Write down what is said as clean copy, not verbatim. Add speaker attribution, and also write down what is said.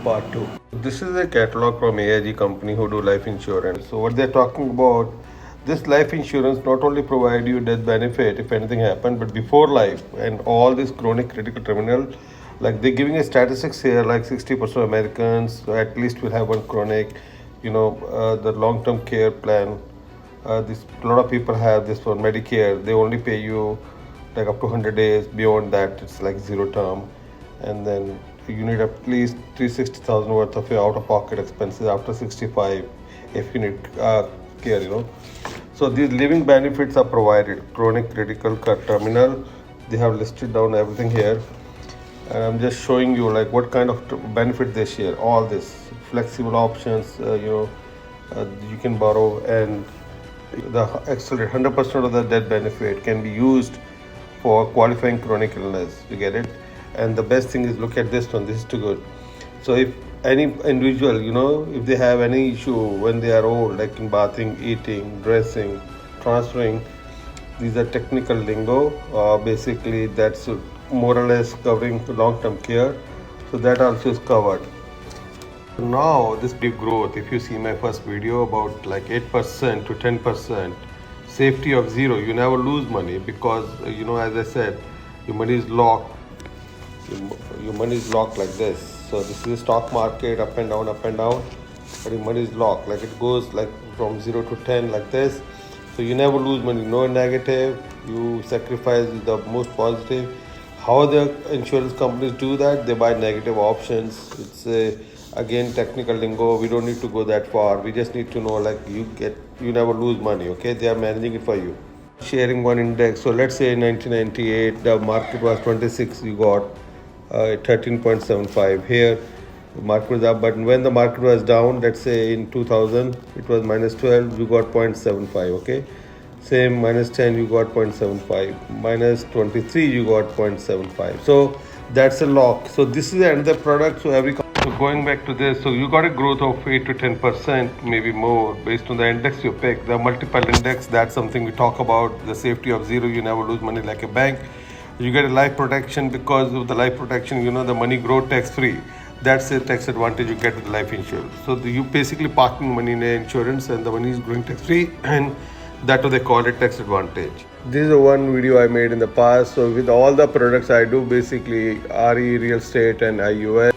Speaker 1: part 2. This is a catalog from AIG company who do life insurance. So what they're talking about, this life insurance not only provide you death benefit if anything happened, but before life and all this chronic critical terminal, like they're giving a statistics here, like 60% of Americans at least will have one chronic, the long-term care plan. This a lot of people have this for Medicare. They only pay you like up to 100 days. Beyond that, it's like zero term, and then you need at least 360,000 worth of your out-of-pocket expenses after 65 if you need care. So these living benefits are provided. Chronic, critical, terminal. They have listed down everything here, and I'm just showing you like what kind of benefit they share. All this flexible options. You can borrow, and the accelerate 100% of the death benefit can be used for qualifying chronic illness. You get it? And the best thing is, look at this one. This is too good. So if any individual, if they have any issue when they are old, like in bathing, eating, dressing, transferring, these are technical lingo. Basically, that's more or less covering long-term care. So that also is covered. Now this big growth, if you see my first video about like 8% to 10%, safety of zero, you never lose money because as I said, your money is locked. Your money is locked like this. So this is the stock market, up and down, but your money is locked. Like it goes like from 0 to 10 like this. So you never lose money, no negative. You sacrifice the most positive. How the insurance companies do that? They buy negative options. It's again technical lingo. We don't need to go that far. We just need to know like you never lose money. Okay, they are managing it for you. Sharing one index. So let's say in 1998 the market was 26. You got 13.75. Here the market was up, but when the market was down, let's say in 2000 it was minus 12. You got 0.75. Okay. Same minus 10 you got 0.75, minus 23 you got 0.75. So that's a lock. So this is another product. So going back to this, so you got a growth of 8 to 10%, maybe more, based on the index you pick. The multiple index, that's something we talk about. The safety of zero, you never lose money like a bank. You get a life protection. Because of the life protection, the money grow tax free. That's a tax advantage you get with life insurance. So you basically parking money in the insurance and the money is growing tax free, and that's what they call it, tax advantage. This is one video I made in the past. So with all the products I do, basically RE, real estate, and IUS.